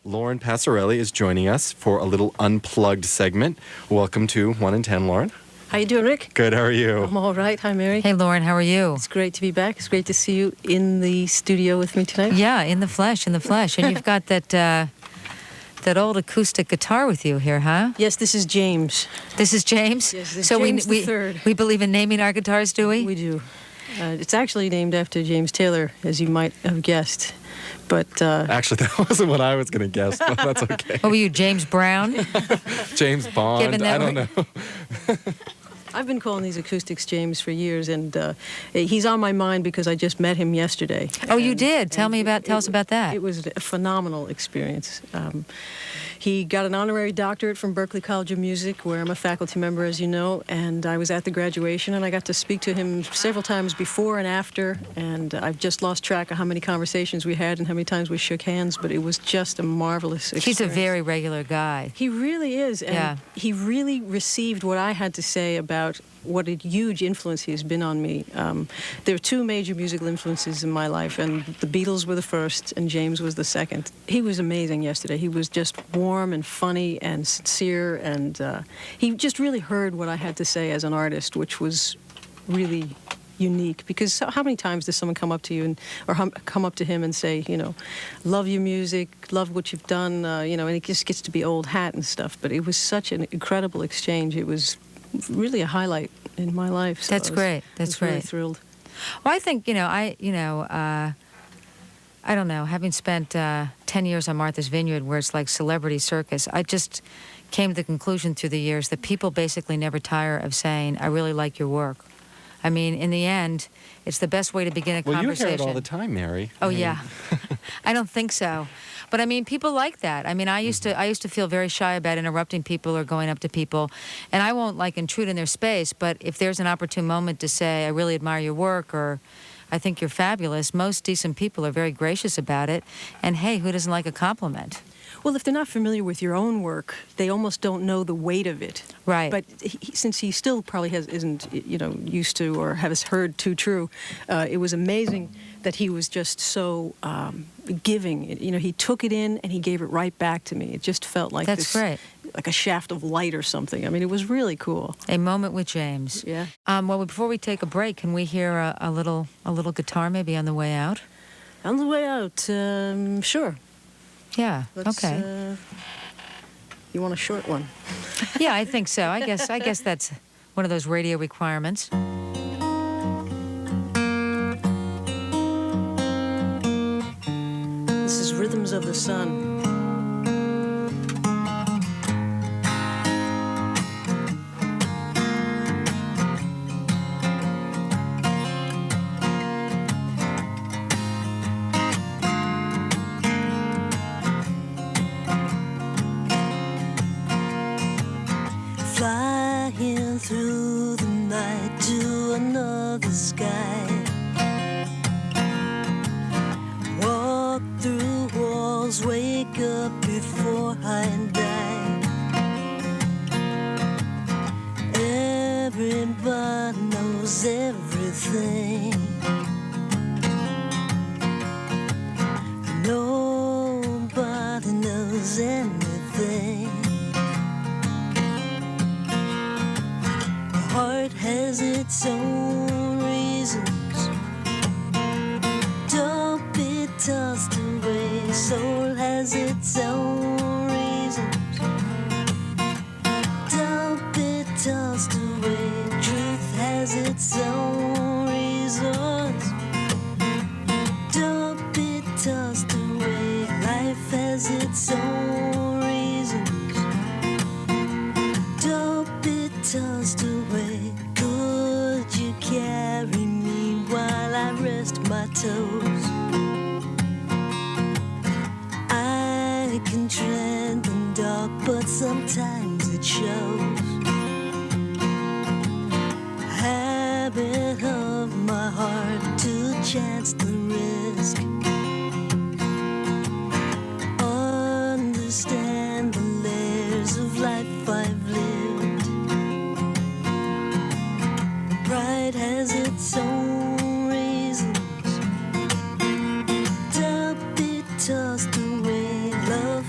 Lauren Passarelli is joining us for a little unplugged segment. Welcome to 1 in 10, Lauren. How you doing, Rick? Good, how are you? I'm all right. Hi, Mary. Hey, Lauren, how are you? It's great to be back. It's great to see you in the studio with me tonight. Yeah, in the flesh. And you've got that old acoustic guitar with you here, huh? Yes, this is James. This is James? Yes, this is so James the Third. We believe in naming our guitars, do we? We do. It's actually named after James Taylor, as you might have guessed. But Actually, that wasn't what I was going to guess, but that's okay. What were you, James Brown? James Bond, I don't know. I've been calling these acoustics James for years, and he's on my mind because I just met him yesterday. Oh, you did? Tell us about that. It was a phenomenal experience. He got an honorary doctorate from Berklee College of Music, where I'm a faculty member, as you know, and I was at the graduation, and I got to speak to him several times before and after, and I've just lost track of how many conversations we had and how many times we shook hands, but it was just a marvelous experience. He's a very regular guy. He really is, and he really received what I had to say about what a huge influence he has been on me. There are two major musical influences in my life, and the Beatles were the first, and James was the second. He was amazing yesterday. He was just warm and funny and sincere, and he just really heard what I had to say as an artist, which was really unique. Because how many times does someone come up to you or come up to him and say, you know, love your music, love what you've done, and it just gets to be old hat and stuff. But it was such an incredible exchange. It was really a highlight in my life. So That's great. That's great. Really thrilled. Well, I think, I don't know, having spent 10 years on Martha's Vineyard, where it's like celebrity circus, I just came to the conclusion through the years that people basically never tire of saying, I really like your work. I mean, in the end, it's the best way to begin a conversation. Well, you hear it all the time, Mary. Yeah. I don't think so. But I mean, people like that. I mean, I used to feel very shy about interrupting people or going up to people, and I won't like intrude in their space, but if there's an opportune moment to say, I really admire your work, or I think you're fabulous, most decent people are very gracious about it. And hey, who doesn't like a compliment? Well, if they're not familiar with your own work, they almost don't know the weight of it. Right. But since he still probably isn't used to or has heard too true, it was amazing that he was just so giving. He took it in and he gave it right back to me. It just felt like That's great. Like a shaft of light or something. I mean, it was really cool. A moment with James. Yeah. Well, before we take a break, can we hear a little guitar maybe on the way out? On the way out, sure. Yeah. Okay. You want a short one? Yeah, I think so. I guess that's one of those radio requirements. This is Rhythms of the Sun. Flying through the night to another sky. Walk through walls, wake up before I die. Everybody knows everything. Nobody knows anything. Heart has its own reasons. Don't be tossed away. Soul has its own reasons. Don't be tossed away. Truth has its own reasons. Don't be tossed away. Life has its own reasons. Don't be tossed away. Could you carry me while I rest my toes? I can tread the dark, but sometimes it shows. Habit of my heart to chance the risk. Understand the layers of life I've lived. Pride has its own reasons. Don't be tossed away. Love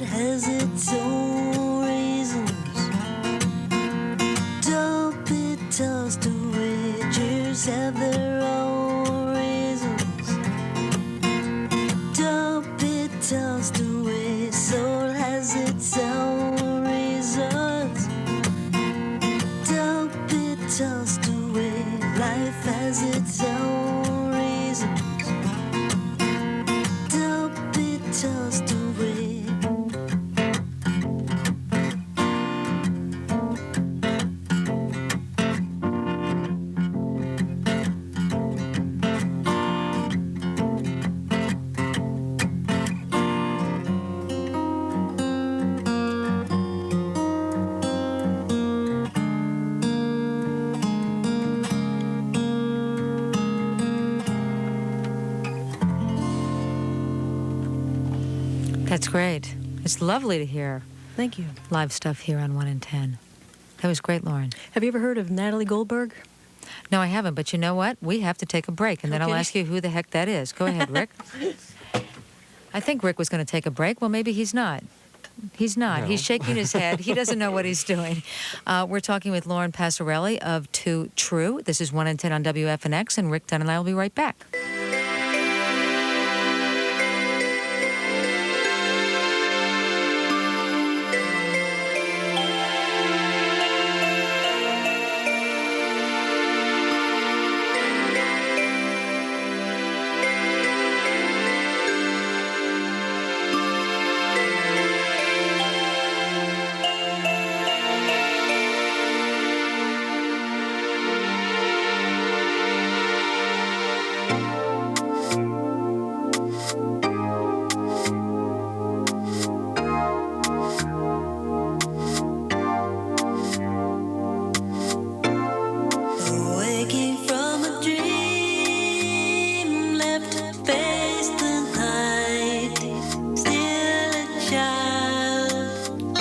has its own reasons. Don't be tossed away, cheers have their own reasons. Don't be tossed away, soul has its own reasons. Don't be tossed away, life has its own reasons. Don't be tossed away. That's great. It's lovely to hear Thank you. live stuff here on 1 in 10. That was great, Lauren. Have you ever heard of Natalie Goldberg? No, I haven't, but you know what? We have to take a break, and then I'll Okay. ask you who the heck that is. Go ahead, Rick. I think Rick was going to take a break. Well, maybe he's not. He's not. No. He's shaking his head. He doesn't know what he's doing. We're talking with Lauren Passarelli of Too True. This is 1 in 10 on WFNX, and Rick Dunn and I will be right back. Waking from a dream, left to face the night, still a child.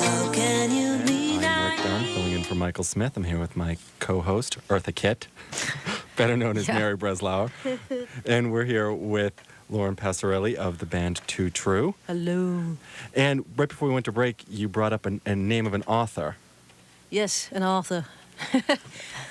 How can you be I'm Rick Dunn, filling in for Michael Smith. I'm here with my co-host, Eartha Kitt, better known as Yeah. Mary Breslauer. And we're here with Lauren Passarelli of the band Too True. Hello. And right before we went to break, you brought up a name of an author. Yes, an author.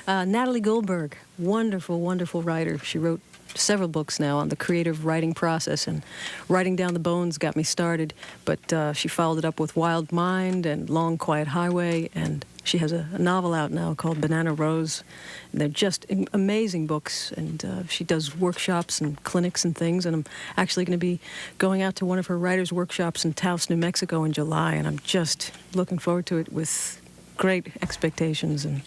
Natalie Goldberg, wonderful, wonderful writer. She wrote several books now on the creative writing process, and Writing Down the Bones got me started, but she followed it up with Wild Mind and Long Quiet Highway, and she has a novel out now called Banana Rose, and they're just amazing books, and she does workshops and clinics and things, and I'm actually going to be going out to one of her writers' workshops in Taos, New Mexico in July, and I'm just looking forward to it with great expectations and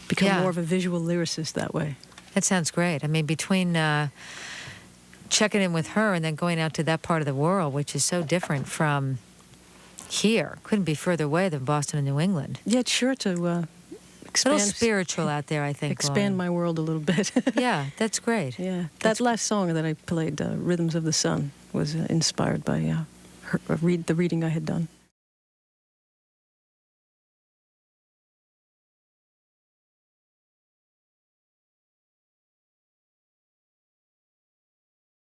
become Yeah. more of a visual lyricist that way. That sounds great. I mean, between checking in with her and then going out to that part of the world, which is so different from here, couldn't be further away than Boston and New England. Yeah, it's sure to A little expand spiritual out there, I think. expand my world a little bit. Yeah, that's great. Yeah, That's- that last song that I played, "Rhythms of the Sun," was inspired by the reading I had done.